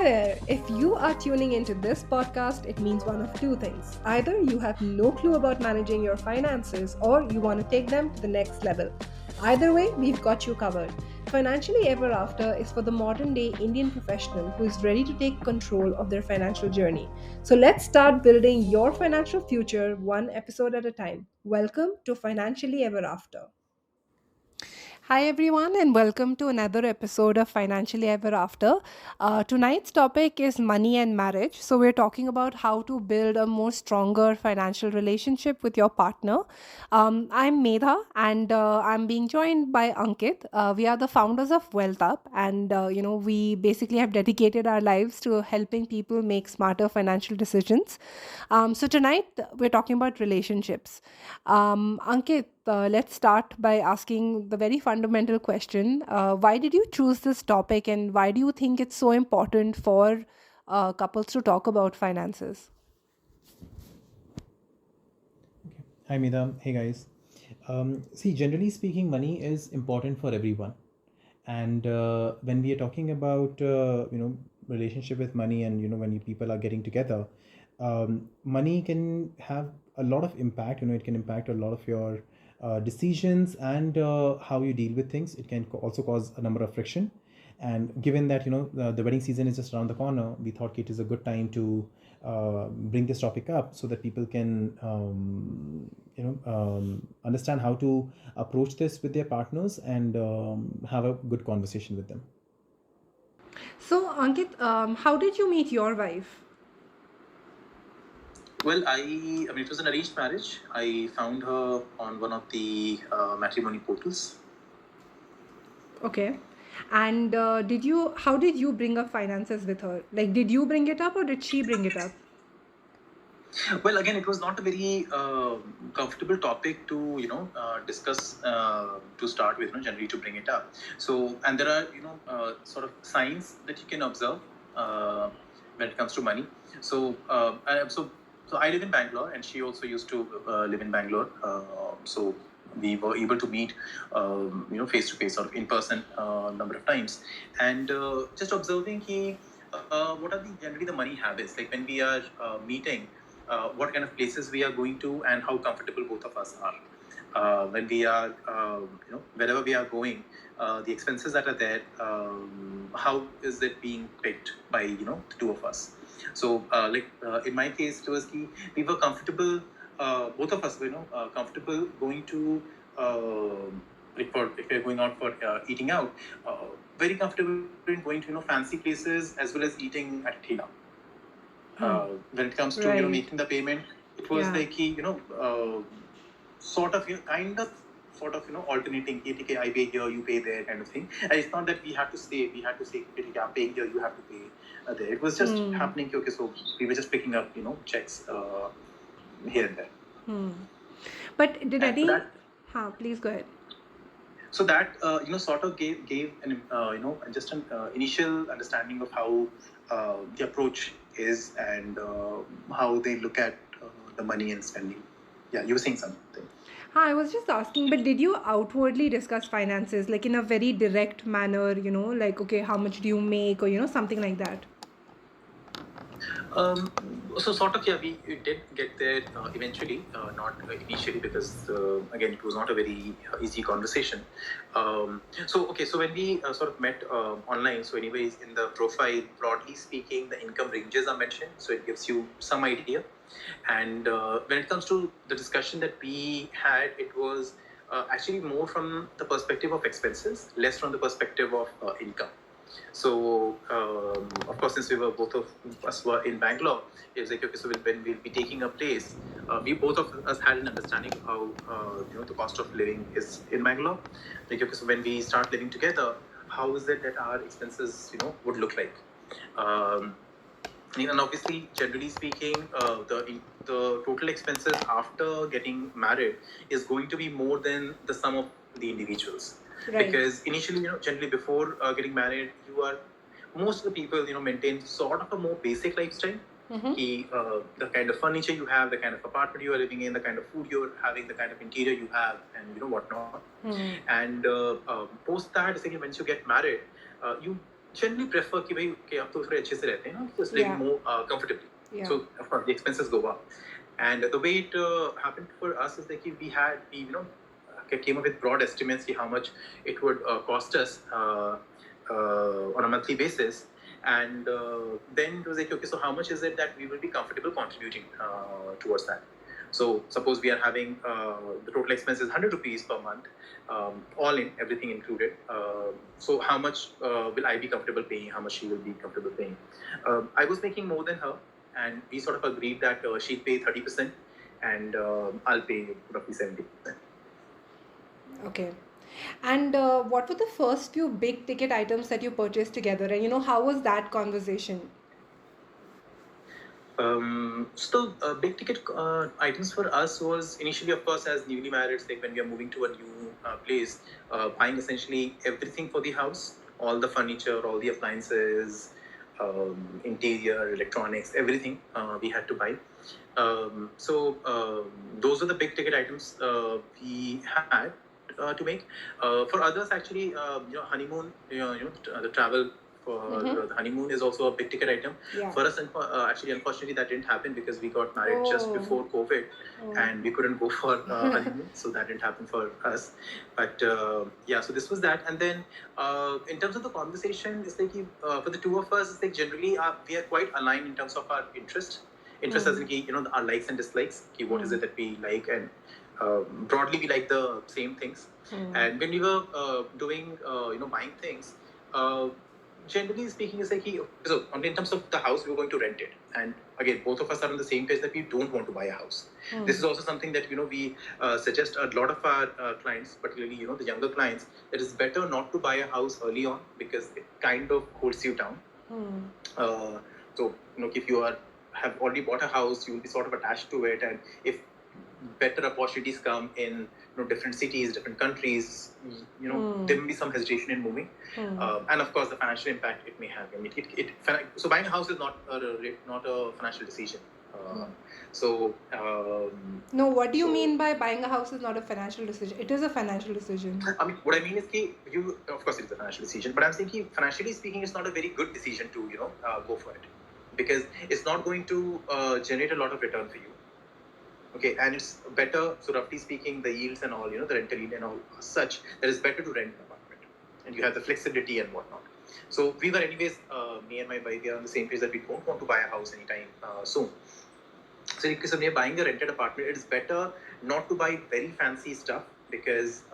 Hi there. If you are tuning into this podcast, it means one of two things. Either you have no clue about managing your finances or you want to take them to the next level. Either way, we've got you covered. Financially Ever After is for the modern day Indian professional who is ready to take control of their financial journey. So let's start building your financial future one episode at a time. Welcome to Financially Ever After. Hi, everyone, and welcome to another episode of Financially Ever After. Tonight's topic is money and marriage. So, we're talking about how to build a more stronger financial relationship with your partner. I'm Medha, and I'm being joined by Ankit. We are the founders of Wealth Up, and we basically have dedicated our lives to helping people make smarter financial decisions. So, tonight we're talking about relationships. Ankit, let's start by asking the very fundamental question. Why did you choose this topic and why do you think it's so important for couples to talk about finances? Hi, Mida. Hey, guys. See, generally speaking, money is important for everyone. And when we are talking about, relationship with money and, when you people are getting together, money can have a lot of impact. It can impact a lot of your decisions and how you deal with things. It can also cause a number of friction. And given that, the wedding season is just around the corner, we thought it is a good time to bring this topic up so that people can understand how to approach this with their partners and have a good conversation with them. So, Ankit, how did you meet your wife? Well, I mean, it was an arranged marriage. I found her on one of the matrimony portals. Okay. And how did you bring up finances with her? Like, did you bring it up or did she bring it up? Well, again, it was not a very comfortable topic to discuss to start with, generally to bring it up. So, and there are sort of signs that you can observe when it comes to money. So, so I live in Bangalore, and she also used to live in Bangalore. So we were able to meet, face to face or in person number of times, and just observing what are the generally the money habits like when we are meeting, what kind of places we are going to, and how comfortable both of us are. When we are, wherever we are going, the expenses that are there, how is it being picked by the two of us? So, in my case, it was we were comfortable. Both of us were comfortable going to. If we're going out for eating out, very comfortable in going to fancy places as well as eating at Thela. When it comes to making the payment, it was like sort of kind of sort of alternating. Okay, I pay here, you pay there, kind of thing. And it's not that we had to say okay, I'm paying here, you have to pay there. It was just happening. Okay, so we were just picking up checks here and there. But did And any? Please Please go ahead. So that sort of gave an just an initial understanding of how the approach is and how they look at the money and spending. Yeah, you were saying something. I was just asking, but did you outwardly discuss finances, like in a very direct manner, like, okay, how much do you make, or, something like that? So sort of, yeah, we did get there eventually, not initially, because again, it was not a very easy conversation. So when we sort of met online, so anyways, in the profile, broadly speaking, the income ranges are mentioned, so it gives you some idea. And when it comes to the discussion that we had, it was actually more from the perspective of expenses, less from the perspective of income. So, of course, since we were both of us were in Bangalore, it was like, okay, so when we'll be taking a place, we both of us had an understanding of how, the cost of living is in Bangalore. Like, okay, so when we start living together, how is it that our expenses, would look like? And obviously, generally speaking, the total expenses after getting married is going to be more than the sum of the individuals. Right. Because initially, generally before getting married, most of the people, maintain sort of a more basic lifestyle. The kind of furniture you have, the kind of apartment you are living in, the kind of food you're having, the kind of interior you have, and whatnot. And post that, once you get married, you generally prefer कि भाई कि आप तो थोड़े अच्छे से रहते हैं ना, just living more comfortably. So of course the expenses go up, and the way it happened for us is that we came up with broad estimates how much it would cost us on a monthly basis, and then it was like, okay, so how much is it that we will be comfortable contributing towards that. So suppose we are having the total expense is 100 rupees per month, all in, everything included. So how much will I be comfortable paying? How much she will be comfortable paying? I was making more than her, and we sort of agreed that she'll pay 30%, and I'll pay roughly 70%. Okay. And what were the first few big ticket items that you purchased together? And how was that conversation? So big ticket items for us was initially, of course, as newly married, like when we are moving to a new place, buying essentially everything for the house, all the furniture, all the appliances, interior, electronics, everything we had to buy. So those are the big ticket items we had to make. For others, actually, honeymoon, the travel for the honeymoon is also a big ticket item. For us, actually, unfortunately, that didn't happen because we got married just before COVID, and we couldn't go for honeymoon, so that didn't happen for us. But yeah, so this was that. And then in terms of the conversation, it's like for the two of us, it's like generally we are quite aligned in terms of our interest as in our likes and dislikes. What is it that we like, and broadly we like the same things. And when we were doing buying things, generally speaking, it's like so in terms of the house, we were going to rent it, and again, both of us are on the same page that we don't want to buy a house. This is also something that we suggest a lot of our clients, particularly the younger clients, that it's better not to buy a house early on because it kind of holds you down. So if you have already bought a house, you will be sort of attached to it, and if better opportunities come in different cities, different countries, there may be some hesitation in moving, and of course the financial impact it may have. I mean, so buying a house is not a financial decision. No, what do you mean by buying a house is not a financial decision? It is a financial decision. I mean, what I mean is of course it's a financial decision, but I'm saying financially speaking, it's not a very good decision to go for it, because it's not going to generate a lot of return for you. Okay, and it's better, so roughly speaking, the yields and all, the rental yield and all such, that it's better to rent an apartment, and you have the flexibility and whatnot. So we were anyways, me and my wife, we are on the same page that we don't want to buy a house anytime soon. So because when you're buying a rented apartment, it is better not to buy very fancy stuff, because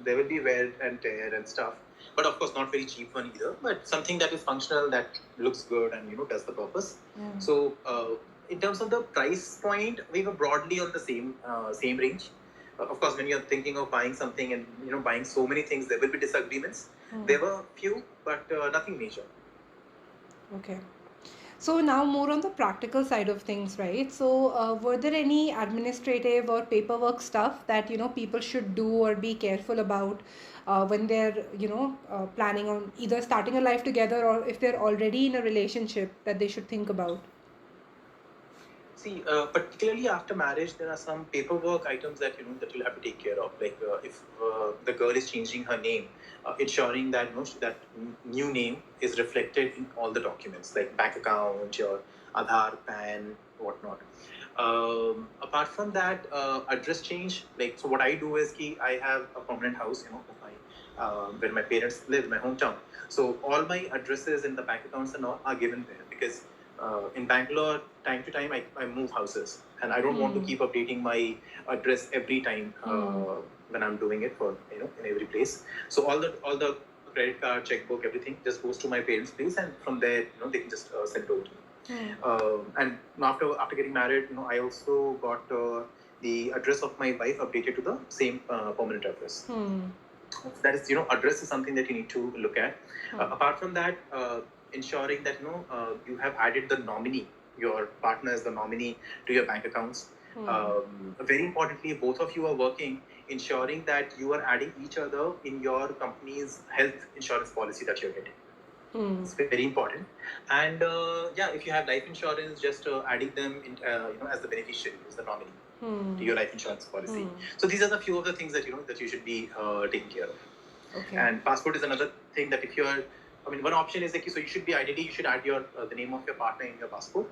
there will be wear and tear and stuff. But of course, not very cheap one either, but something that is functional, that looks good and does the purpose. So in terms of the price point, we were broadly on the same range. Of course, when you're thinking of buying something and buying so many things, there will be disagreements. There were few, but nothing major. Okay. So now more on the practical side of things, right? So were there any administrative or paperwork stuff that people should do or be careful about when they're planning on either starting a life together, or if they're already in a relationship, that they should think about? See, particularly after marriage, there are some paperwork items that that you'll have to take care of. Like if the girl is changing her name, ensuring that that new name is reflected in all the documents, like bank account, your Aadhaar, PAN, whatnot. Apart from that, address change. Like, so what I do is I have a permanent house, where my parents live, my hometown. So all my addresses and the bank accounts and all are given there, because in Bangalore, time to time, I move houses, and I don't want to keep updating my address every time when I'm doing it for in every place. So all the credit card, checkbook, everything just goes to my parents' place, and from there they can just send it over to me. And after getting married, I also got the address of my wife updated to the same permanent address. That is, address is something that you need to look at. Apart from that, ensuring that you have added the nominee, your partner as the nominee to your bank accounts. Very importantly, both of you are working, ensuring that you are adding each other in your company's health insurance policy that you're getting. It's very important. And if you have life insurance, just adding them in, as the beneficiary, as the nominee to your life insurance policy. So these are the few of the things that that you should be taking care of. Okay. And passport is another thing that if you're I mean, one option is like, so you should be ideally you should add your the name of your partner in your passport.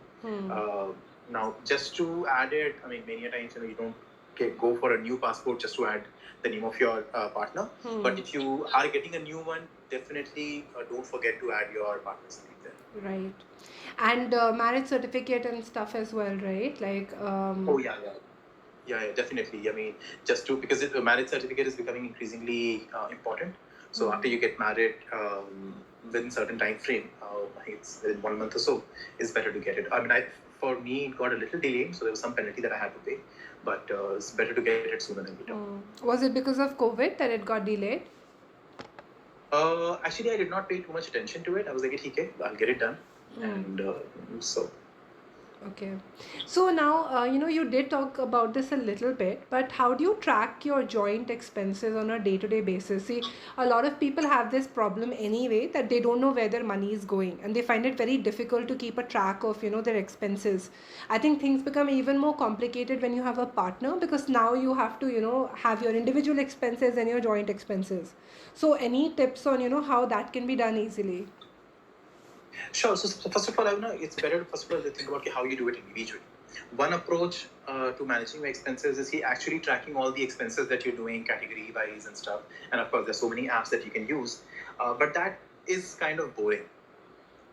Now, just to add it, I mean, many times you don't go for a new passport just to add the name of your partner. But if you are getting a new one, definitely don't forget to add your partner's name there. Right. And marriage certificate and stuff as well, right? Like. Oh yeah, definitely. I mean, just to because the marriage certificate is becoming increasingly important. So after you get married, within certain time frame, I think it's within 1 month or so, it's better to get it. I mean, for me, it got a little delayed, so there was some penalty that I had to pay. But it's better to get it sooner than later. Was it because of COVID that it got delayed? Actually, I did not pay too much attention to it. I was like, okay, I'll get it done. And so. Okay. So now, you did talk about this a little bit, but how do you track your joint expenses on a day-to-day basis? See, a lot of people have this problem anyway that they don't know where their money is going and they find it very difficult to keep a track of, their expenses. I think things become even more complicated when you have a partner because now you have to, have your individual expenses and your joint expenses. So any tips on, how that can be done easily? Sure. So first of all, it's better to first of all think about how you do it individually. One approach to managing your expenses is actually tracking all the expenses that you're doing category wise and stuff. And of course, there's so many apps that you can use, but that is kind of boring.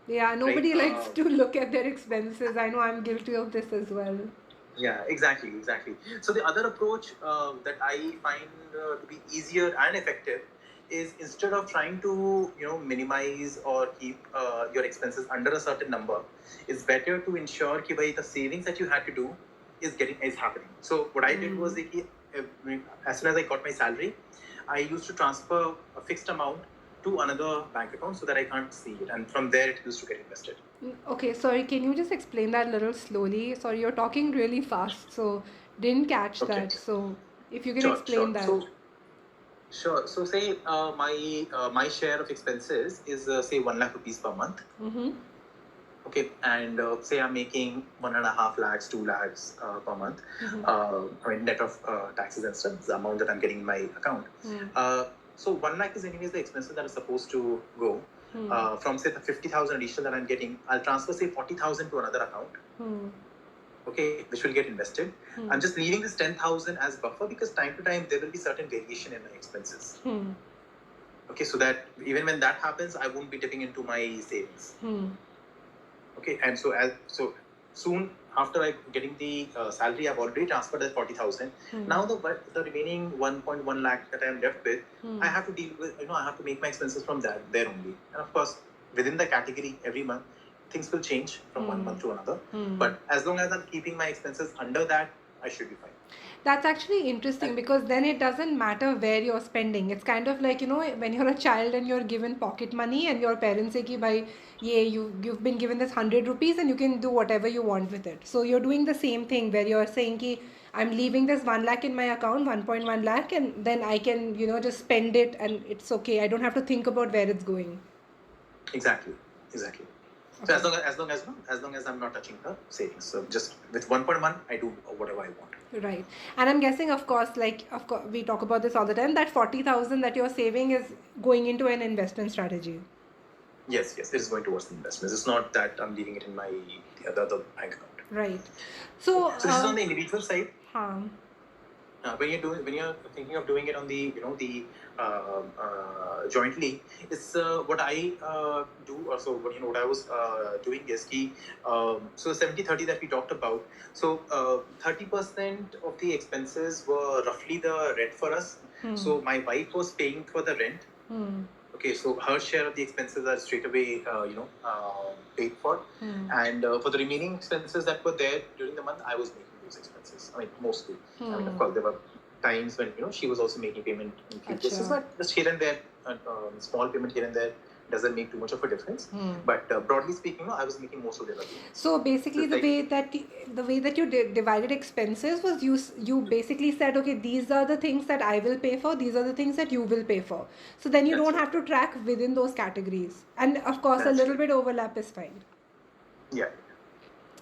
Yeah, nobody likes to look at their expenses. I know I'm guilty of this as well. Yeah, exactly. So the other approach that I find to be easier and effective is instead of trying to minimize or keep your expenses under a certain number, it's better to ensure that the savings that you had to do is happening. So what I did was as soon as I got my salary, I used to transfer a fixed amount to another bank account so that I can't see it, and from there it used to get invested. Okay, sorry, can you just explain that a little slowly? Sorry, you're talking really fast, so didn't catch that. So if you can explain that. Sure. So say my share of expenses is say 1 lakh rupees per month. Okay, and say I'm making 1.5 lakhs, 2 lakhs per month. I mean, net of taxes and stuff, the amount that I'm getting in my account. So 1 lakh is anyways the expenses that are supposed to go. From say the 50,000 additional that I'm getting, I'll transfer say 40,000 to another account. Okay, which will get invested. I'm just leaving this 10,000 as buffer because time to time there will be certain variation in my expenses. Okay, so that even when that happens, I won't be dipping into my savings. Okay, and so soon after I getting the salary, I've already transferred that 40,000. Now the remaining 1.1 lakh that I'm left with, I have to deal with. I have to make my expenses from there only. And of course, within the category every month, things will change from 1 month to another. But as long as I'm keeping my expenses under that, I should be fine. That's actually interesting because then it doesn't matter where you're spending. It's kind of like, when you're a child and you're given pocket money and your parents say, you've been given this 100 rupees and you can do whatever you want with it. So you're doing the same thing where you're saying, I'm leaving this 1 lakh in my account, 1.1 lakh, and then I can, just spend it and it's okay. I don't have to think about where it's going. Exactly. So as long as I'm not touching the savings, so just with 1.1, I do whatever I want. Right, and I'm guessing, of course, we talk about this all the time. That 40,000 that you're saving is going into an investment strategy. Yes, it is going towards the investments. It's not that I'm leaving it in my the other bank account. Right. So this is on the individual side. When you're thinking of doing it on the jointly, it's what I do. Also, what I was doing is so 70-30 that we talked about. So 30% of the expenses were roughly the rent for us. So my wife was paying for the rent. Okay, so her share of the expenses are straight away paid for, and for the remaining expenses that were there during the month, I was making those expenses. I mean, mostly. I mean, of course, there were times when she was also making payment in few cases, but just here and there, small payment here and there doesn't make too much of a difference. But broadly speaking, I was making most of the other payments. So basically, the way that you divided expenses was you basically said, okay, these are the things that I will pay for, these are the things that you will pay for. So then you don't have to track within those categories, and of course, a little bit overlap is fine. Yeah.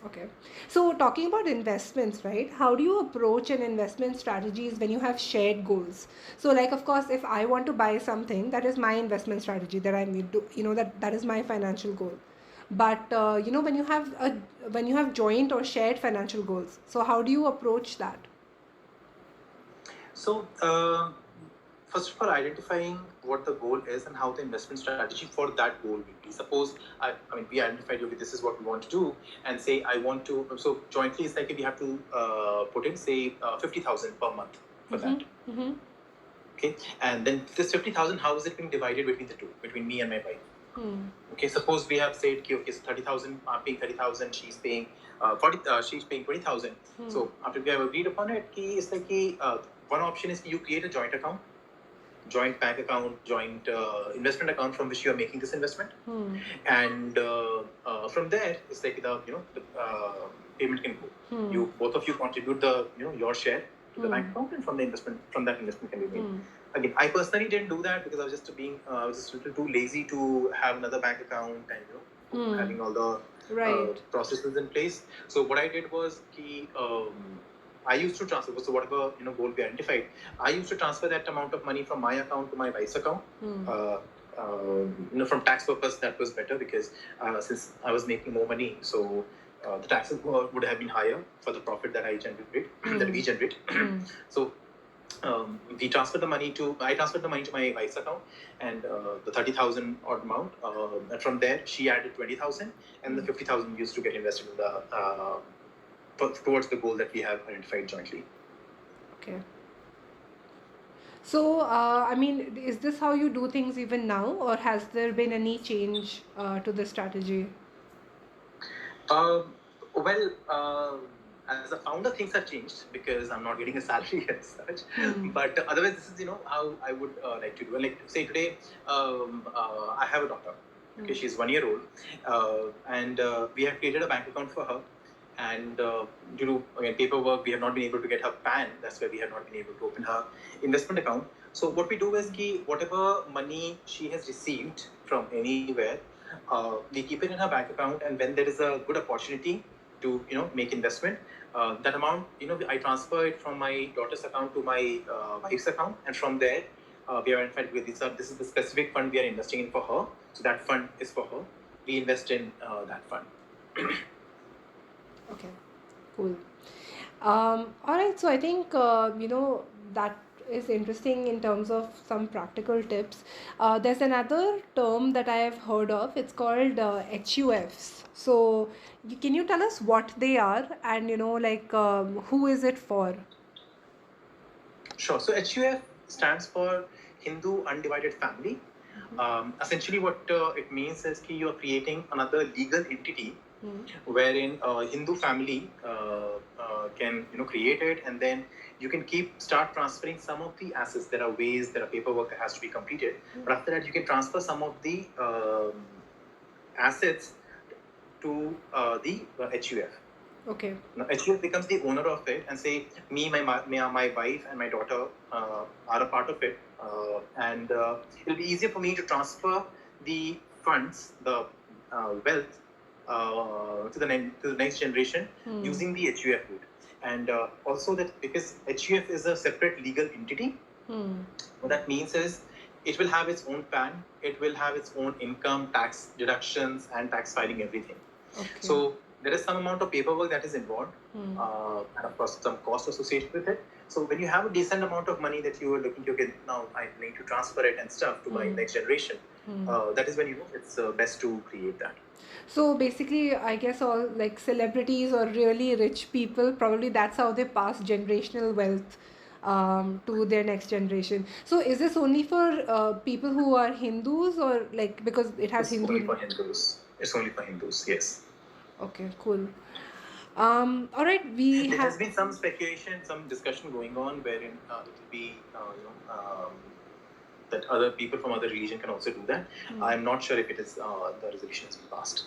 Okay. So talking about investments, right? How do you approach an investment strategies when you have shared goals? So like of course if I want to buy something, that is my investment strategy that I need to, that is my financial goal. But when you have joint or shared financial goals, so how do you approach that? So, first of all, identifying what the goal is and how the investment strategy for that goal will be. Suppose, I mean, we identified, okay, this is what we want to do, and say, I want to, so jointly, it's like if we have to put in, say, 50,000 per month for that. Mm-hmm. Okay, and then this 50,000, how is it being divided between the two, between me and my wife? Okay, suppose we have said, okay, so 30,000, I'm paying 30,000, she's paying 20,000. So after we have agreed upon it, it's like one option is you create a joint account, joint bank account, joint investment account from which you are making this investment, and from there it's like the payment can go. You both of you contribute the your share to the bank account, and from that investment can be made. Again, I personally didn't do that because I was just a little too lazy to have another bank account and having all the processes in place. So what I did was I used to transfer. So whatever goal we identified, I used to transfer that amount of money from my account to my wife's account. From tax purpose, that was better because since I was making more money, so the taxes would have been higher for the profit that I generate, that we generate. So I transferred the money to my wife's account, and the 30,000 odd amount. And from there, she added 20,000, and the 50,000 used to get invested in the towards the goal that we have identified jointly. Okay. So, I mean, is this how you do things even now, or has there been any change to the strategy? As a founder, things have changed because I'm not getting a salary as such. But otherwise, this is how I would like to do. Like say today, I have a daughter. Okay, she's 1 year old, and we have created a bank account for her. And due to paperwork, we have not been able to get her PAN. That's why we have not been able to open her investment account. So what we do is whatever money she has received from anywhere, we keep it in her bank account, and when there is a good opportunity to make investment, that amount I transfer it from my daughter's account to my wife's account, and from there we are identified with this is the specific fund we are investing in for her. So that fund is for her. We invest in that fund. Okay, cool. All right, so I think that is interesting in terms of some practical tips. There's another term that I have heard of. It's called HUFs. So can you tell us what they are, and who is it for? Sure. So HUF stands for Hindu Undivided Family. Essentially, what it means is you are creating another legal entity wherein a Hindu family can create it, and then you can start transferring some of the assets. There are ways, there are paperwork that has to be completed, but after that you can transfer some of the assets to the HUF. Okay. Now, HUF becomes the owner of it, and say me, my wife, and my daughter are a part of it, and it'll be easier for me to transfer the funds, the wealth, to the next generation using the HUF route. And also that because HUF is a separate legal entity, what that means is it will have its own PAN, it will have its own income tax deductions and tax filing, everything. Okay. So there is some amount of paperwork that is involved, and of course some cost associated with it. So when you have a decent amount of money that you are looking to get, now I need to transfer it and stuff to my next generation, that is when it's best to create that. So basically, I guess all like celebrities or really rich people, probably that's how they pass generational wealth to their next generation. So is this only for people who are Hindus, or like because it has Hindu? Only for Hindus. It's only for Hindus, yes. Okay, cool. All right, there has been some speculation, some discussion going on wherein it will be, that other people from other religion can also do that. I'm not sure if it is the resolution has been passed.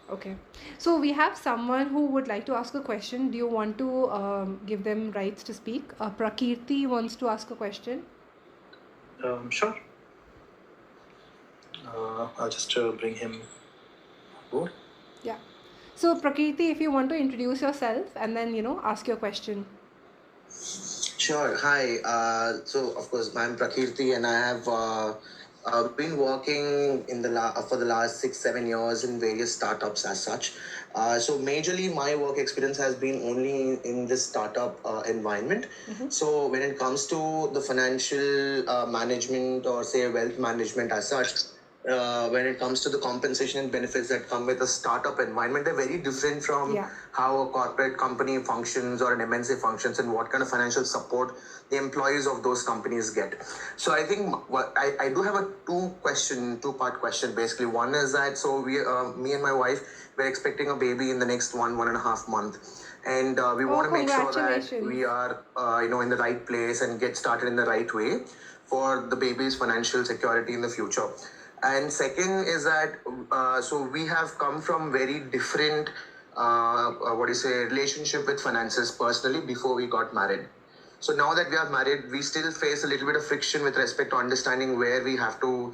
Okay, so we have someone who would like to ask a question. Do you want to give them rights to speak? Prakirti wants to ask a question. Sure. I'll just bring him on board. Yeah. So, Prakriti, if you want to introduce yourself and then, ask your question. Sure. Hi. So, of course, I'm Prakriti, and I have been working for the last 6-7 years in various startups as such. So, majorly, my work experience has been only in this startup environment. So, when it comes to the financial management or say wealth management as such, when it comes to the compensation and benefits that come with a startup environment, they're very different from Yeah. how a corporate company functions or an MNC functions and what kind of financial support the employees of those companies get. So I think I do have a two-part question basically. One is that me and my wife, we're expecting a baby in the next 1.5 month. And we Oh, want to make sure that congratulations. we are, in the right place and get started in the right way for the baby's financial security in the future. And second is that so we have come from very different relationship with finances personally before we got married. So now that we are married, we still face a little bit of friction with respect to understanding where we have to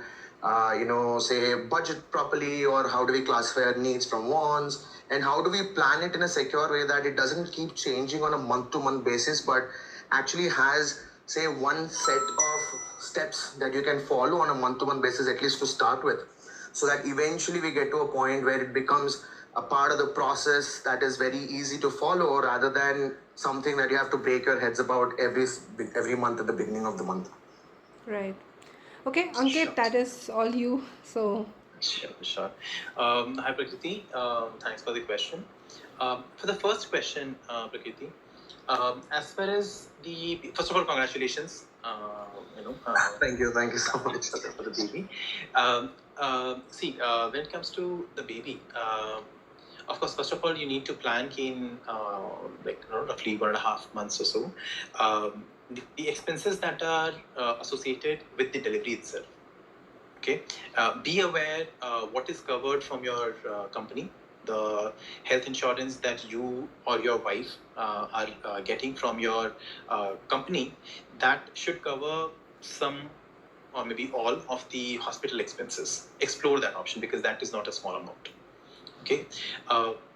say budget properly, or how do we classify our needs from wants, and how do we plan it in a secure way that it doesn't keep changing on a month to month basis, but actually has say one set of steps that you can follow on a month to month basis, at least to start with, so that eventually we get to a point where it becomes a part of the process that is very easy to follow, rather than something that you have to break your heads about every month at the beginning of the month. Right. Okay, Ankit, Sure. that is all you. So, Sure. Hi, Prakriti. Thanks for the question. For the first question, Prakriti, as far as first of all, congratulations. Thank you so much. For the baby. See, when it comes to the baby, of course, first of all, you need to plan in roughly 1.5 months or so. The expenses that are associated with the delivery itself. Okay, be aware what is covered from your company, the health insurance that you or your wife are getting from your company, that should cover some or maybe all of the hospital expenses. Explore that option because that is not a small amount. Okay.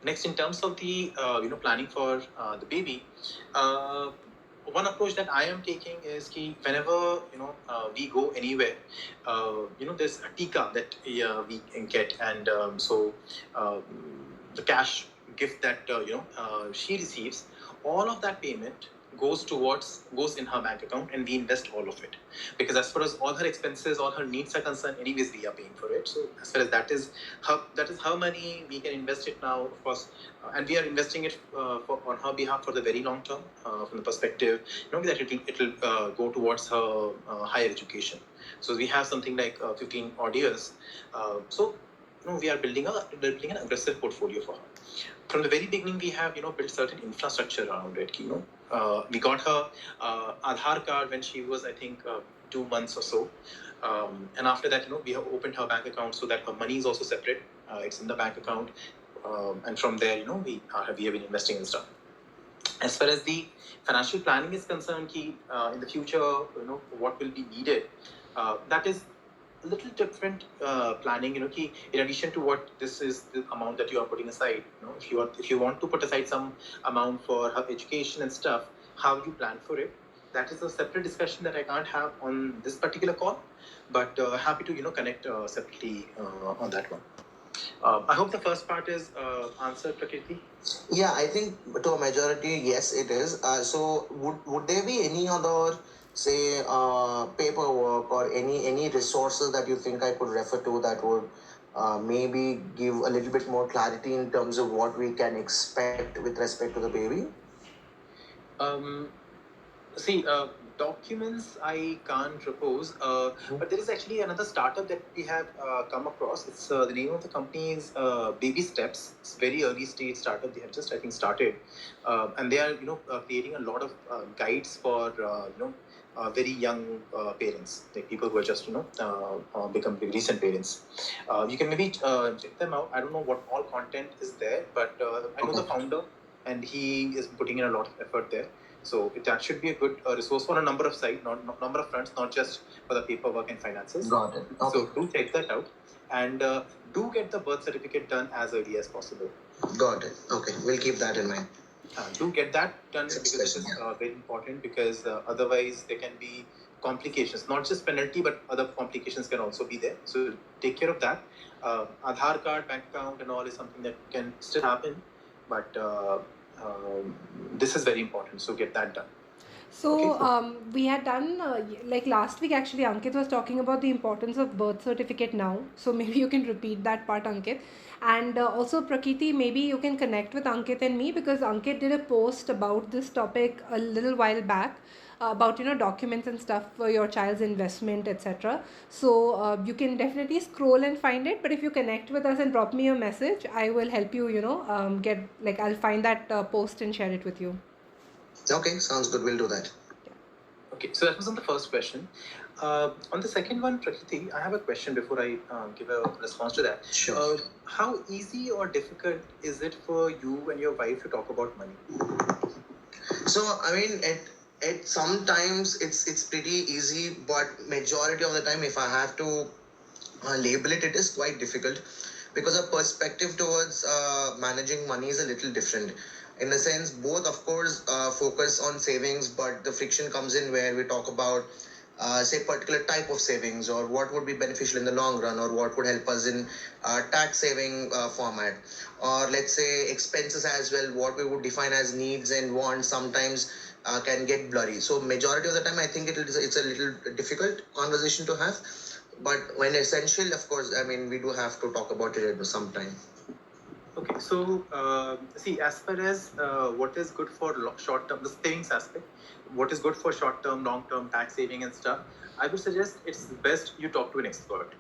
Next, in terms of the planning for the baby, one approach that I am taking is ki whenever we go anywhere, there's a tika that we can get, and the cash gift that she receives, all of that payment goes in her bank account, and we invest all of it, because as far as all her expenses, all her needs are concerned, anyways we are paying for it. So as far as that is her money, we can invest it now, of course, and we are investing it on her behalf for the very long term, from the perspective that it'll go towards her higher education. So we have something like 15 odd years. So we are building an aggressive portfolio for her. From the very beginning, we have built certain infrastructure around it. We got her Aadhaar card when she was, I think, 2 months or so, and after that, we have opened her bank account so that her money is also separate. It's in the bank account, and from there, we have been investing in stuff. As far as the financial planning is concerned, in the future, what will be needed, that is a little different planning. In addition to what this is the amount that you are putting aside, if you want to put aside some amount for her education and stuff, how you plan for it, that is a separate discussion that I can't have on this particular call, but happy to connect separately on that one. I hope the first part is answered, Prakriti. Yeah, I think to a majority, yes, it is. So would there be any other say paperwork or any resources that you think I could refer to that would maybe give a little bit more clarity in terms of what we can expect with respect to the baby? See, documents I can't propose, but there is actually another startup that we have come across. It's the name of the company is Baby Steps. It's very early stage startup. They have just, I think, started, and they are creating a lot of guides for very young parents, like people who are just become recent parents. You can maybe check them out. I don't know what all content is there, but I know the founder, and he is putting in a lot of effort there. So that should be a good resource for a number of sites, number of fronts, not just for the paperwork and finances. Got it. Okay. So do check that out, and do get the birth certificate done as early as possible. Got it. Okay, we'll keep that in mind. Do get that done because this is very important, because otherwise there can be complications, not just penalty but other complications can also be there. So take care of that. Aadhaar card, bank account and all is something that can still happen, but this is very important, so get that done. So Okay. we had done like last week actually Ankit was talking about the importance of birth certificate now. So maybe you can repeat that part, Ankit. And also Prakriti, maybe you can connect with Ankit and me, because Ankit did a post about this topic a little while back, about documents and stuff for your child's investment, etc. So you can definitely scroll and find it. But if you connect with us and drop me a message, I will help you. Get, like, I'll find that post and share it with you. Okay, sounds good. We'll do that. Okay, so that was on the first question. On the second one, Prakriti, I have a question before I give a response to that. Sure. How easy or difficult is it for you and your wife to talk about money? So I mean, it sometimes it's pretty easy, but majority of the time, if I have to label it, it is quite difficult, because our perspective towards managing money is a little different. In the sense, both of course focus on savings, but the friction comes in where we talk about say particular type of savings, or what would be beneficial in the long run, or what would help us in tax saving format, or let's say expenses as well, what we would define as needs and wants sometimes can get blurry. So majority of the time I think it's a little difficult conversation to have, but when essential, of course, I mean, we do have to talk about it at some time. Okay, so see, as far as what is good for short term, the savings aspect, what is good for short term, long term tax saving and stuff, I would suggest it's best you talk to an expert.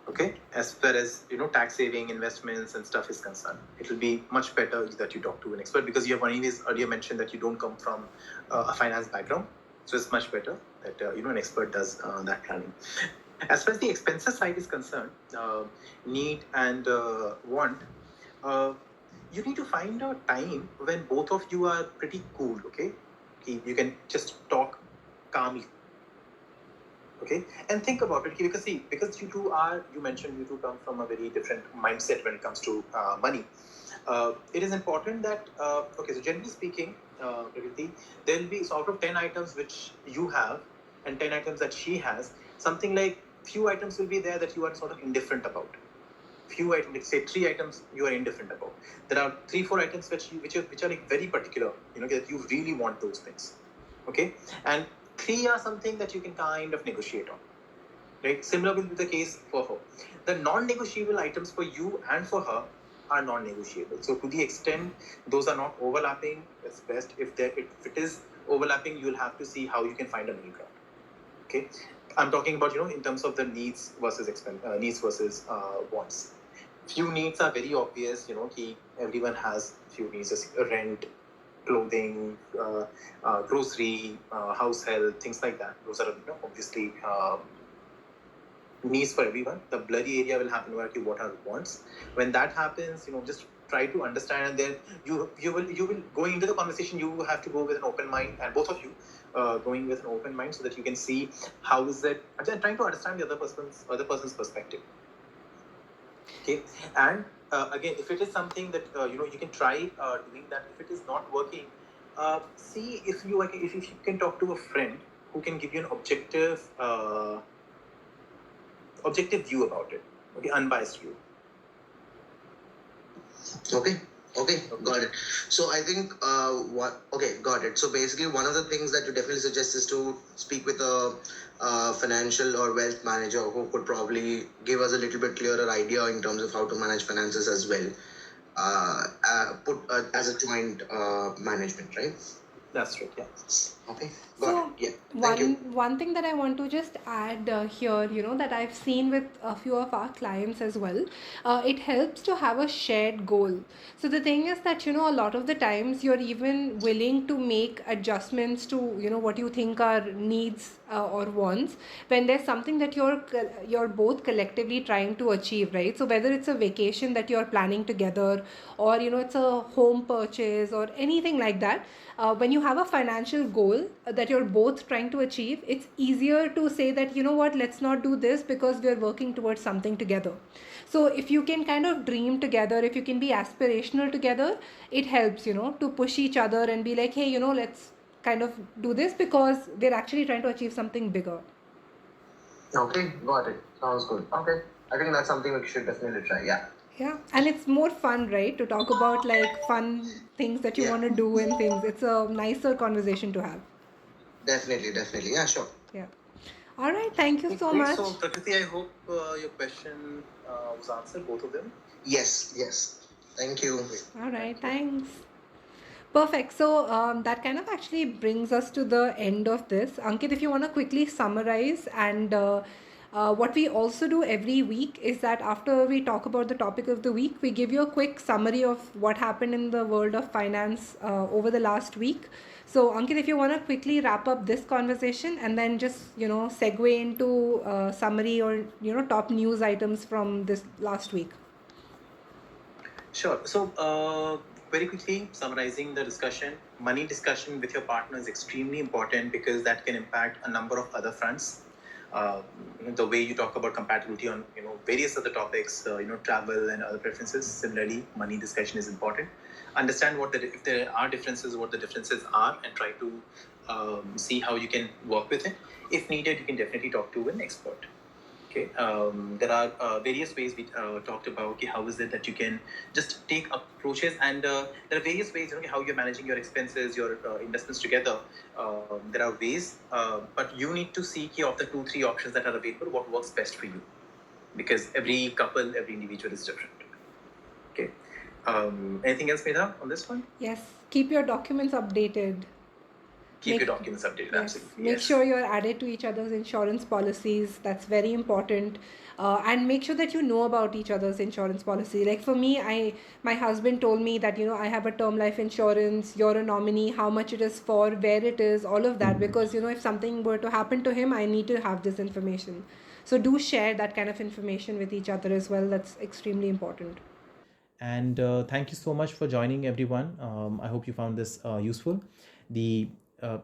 Okay, as far as tax saving, investments and stuff is concerned, it will be much better that you talk to an expert, because you have anyways earlier mentioned that you don't come from a finance background, so it's much better that an expert does that planning. As far as the expenses side is concerned, need and want, you need to find a time when both of you are pretty cool, okay? You can just talk calmly. Okay, and think about it, because see, because you mentioned you two come from a very different mindset when it comes to money. It is important that, okay, so generally speaking, Prakriti, there will be, so out of 10 items which you have and 10 items that she has, something like few items will be there that you are sort of indifferent about. Few items, let's say 3 items you are indifferent about. There are 3-4 items which are like very particular, that you really want those things. Okay, and 3 are something that you can kind of negotiate on. Right? Similar will be the case for her. The non-negotiable items for you and for her are non-negotiable. So to the extent those are not overlapping, it's best. If it is overlapping, you'll have to see how you can find a middle ground. Okay, I'm talking about in terms of the needs versus wants. Few needs are very obvious. Everyone has few needs: rent, clothing, grocery, house help, things like that. Those are obviously needs for everyone. The blurry area will happen where what are wants. When that happens, just try to understand, and then you will going into the conversation. You have to go with an open mind, and both of you going with an open mind, so that you can see how is it. And trying to understand the other person's perspective. Okay, and again, if it is something that you can try doing that. If it is not working, see if you can talk to a friend who can give you an objective view about it. Okay, unbiased view. Okay, got it. So I think got it. So basically, one of the things that you definitely suggest is to speak with a financial or wealth manager who could probably give us a little bit clearer idea in terms of how to manage finances as well. Put as a joint management, right? That's right. Yeah. Okay, got So it. Yeah, thank you. one thing that I want to just add here, that I've seen with a few of our clients as well, it helps to have a shared goal. So the thing is that a lot of the times you're even willing to make adjustments to what you think are needs or wants when there's something that you're both collectively trying to achieve, right? So whether it's a vacation that you're planning together, or it's a home purchase or anything like that, when you have a financial goal that you're both trying to achieve, it's easier to say that, what, let's not do this because we're working towards something together. So if you can kind of dream together, if you can be aspirational together, it helps, to push each other and be like, hey, let's kind of do this because we're actually trying to achieve something bigger. Okay, got it. Sounds good. Okay, I think that's something we should definitely try. Yeah. Yeah, and it's more fun, right, to talk about like fun things that you Yeah, want to do and things. It's a nicer conversation to have. definitely, definitely. Yeah, sure. Yeah. All right, thank you Okay, so great. much. So, Prakriti, I hope your question was answered, both of them. Yes, yes. Thank you. Great. All right, Thank you. thanks. Perfect. So that kind of actually brings us to the end of this. Ankit, if you want to quickly summarize, and what we also do every week is that after we talk about the topic of the week, we give you a quick summary of what happened in the world of finance over the last week. So, Ankit, if you want to quickly wrap up this conversation and then just, segue into summary or, top news items from this last week. Sure. So, very quickly summarizing the discussion, money discussion with your partner is extremely important because that can impact a number of other fronts. The way you talk about compatibility on various other topics, travel and other preferences. Similarly, money discussion is important. Understand if there are differences, what the differences are, and try to see how you can work with it. If needed, you can definitely talk to an expert. Okay, there are various ways we talked about. Okay, how is it that you can just take approaches, and there are various ways. How you're managing your expenses, your investments together. There are ways, but you need to see of the 2-3 options that are available, what works best for you, because every couple, every individual is different. Okay. Anything else, Medha, on this one? Yes, keep your documents updated. Keep your documents updated. Yes, Absolutely. make Yes. sure you're added to each other's insurance policies. That's very important. And make sure that you know about each other's insurance policy. Like for me, my husband told me that I have a term life insurance. You're a nominee. How much it is for, where it is, all of that. Because if something were to happen to him, I need to have this information. So do share that kind of information with each other as well. That's extremely important. And thank you so much for joining, everyone. I hope you found this useful.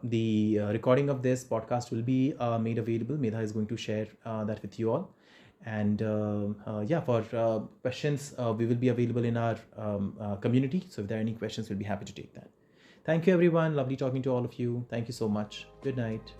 The recording of this podcast will be made available. Medha is going to share that with you all. And yeah, for questions, we will be available in our community. So if there are any questions, we'll be happy to take that. Thank you, everyone. Lovely talking to all of you. Thank you so much. Good night.